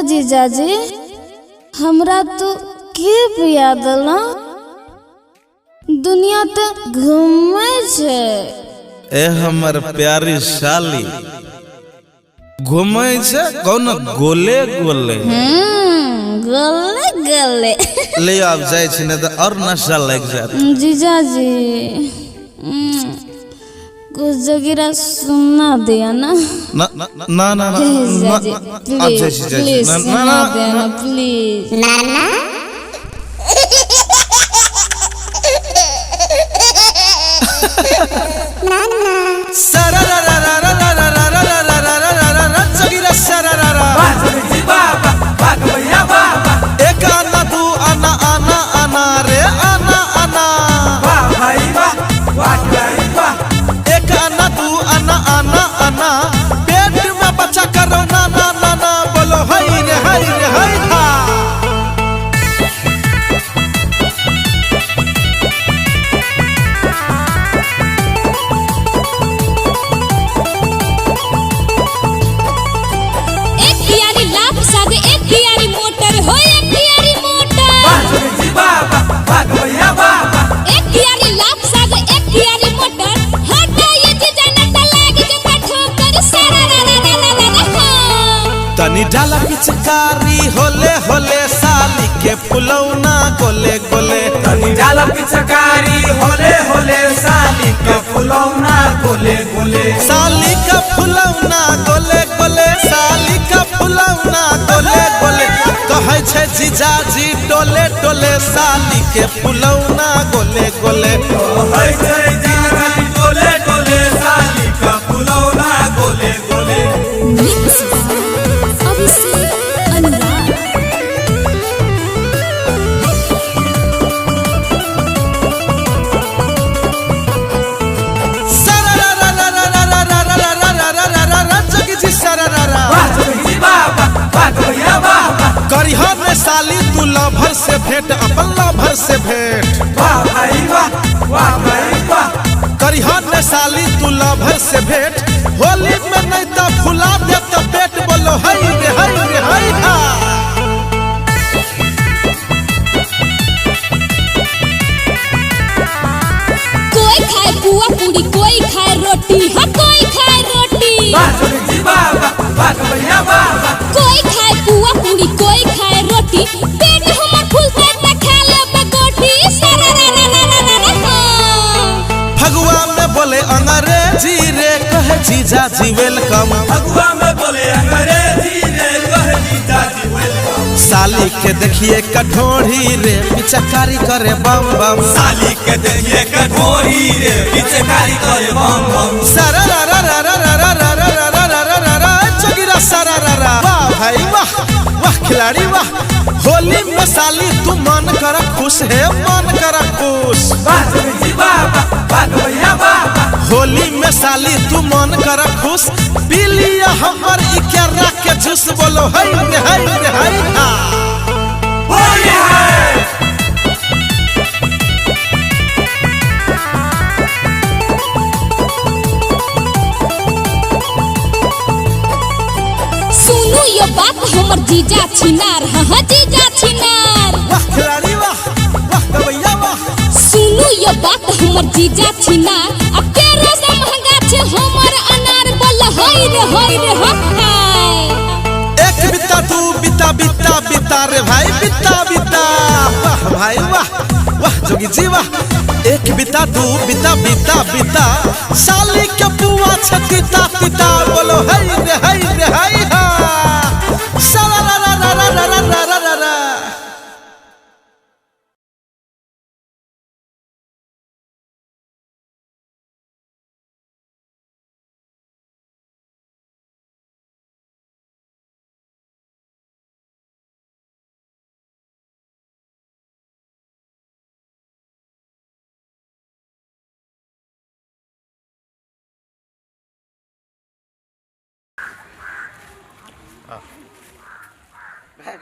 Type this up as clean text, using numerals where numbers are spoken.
जीजाजी हमरा तो के पिया देला दुनिया तो घूमे छे। ए हमर प्यारी साली घूमे छे कौन गोले गोले गले गले ले आप जाए छे न तो और नशा लग जात। जीजाजी कुछ जगह सुना दिया ना ना ना ना ना प्लीज प्लीज सुना देना प्लीज नाना नाना सारा रा रा रा रा रा रा रा रा रा रा रा रा रा रा जगीरा सारा रा रा बाजी बाबा बाग भैया बाबा एक आना तू आना आना आना रे आना आना वाह भाई वाह भाई वाह एक आना तू आना आना आना पेट में बच्चा करो ना ना ना ना बोलो हाय रे हाय रे हाय हा। बाजी बाबा बाग भैया बाबा तनी डाला पिचकारी होले होले साली के फुलौना गोले गोले तनी डाला पिचकारी होले होले साली के फुलौना गोले गोले साली का फुलौना गोले गोले साली का फुलौना गोले गोले कहे छे जीजाजी टोले टोले साली के फुलौना गोले गोले होय छै जीजाजी टोले टोले साली का फुलौना गोले गोले करिहा में साली तू लभर से भेंट अपन लभर से भेंट वाह भाई वाह भाई वाह करिहा में साली तू लभर से भेंट होली में नहीं तो फुला दे तो पेट बोलो हाय रे हाय रे हाय हा। कोई खाए पुआ पूरी कोई खाए रोटी हाँ कोई खाए रोटी बाजी बाबा बाग भैया बाबा कोई खाए पुआ पूरी कोई खाए रोटी पेट हमर फूलते त खा लेबे गोटी सारा रा रा रा रा रा रा। फगुआ में बोले अंग्रेजी रे कहे जीजाजी वेलकम फगुआ में बोले अंग्रेजी रे कहे जीजाजी वेलकम साली के देखिए कठोरी रे पिचकारी करे बम बम साली के देखिए कठोरी रे पिचकारी करे बम बम सारा रा रा रा रा रा रा रा रा रा रा रा रा रा जगीरा सारा रा रा वाह भाई वाह वाह खिलाड़ी वाह होली में साली तू मन कर खुश है मन कर खुश बाजी बाबा बाग भैया बाबा होली में साली तू मन कर खुश पी लिया हमर इकेरा के जूस बोलो हाय रे हाय रे हाय हा। होली है सुनू ये बात हमर जीजा छिनार हाँ जीजा छिनार वाह खिलाड़ी वाह वाह कवैया वाह सुनू ये बात हमर जीजा छिनार अब केरा से महंगा छे हमर अनार बोल हाय रे हाय। एक बिता तू बिता बिता बिता रे भाई बिता बिता वाह भाई वाह वाह जोगी जी वाह एक बिता तू बिता बिता बिता साली के पुआ छतीता पिता बोलो हाय रे हाय हा। साला रा रा रा रा रा रा रा रा रा। बैग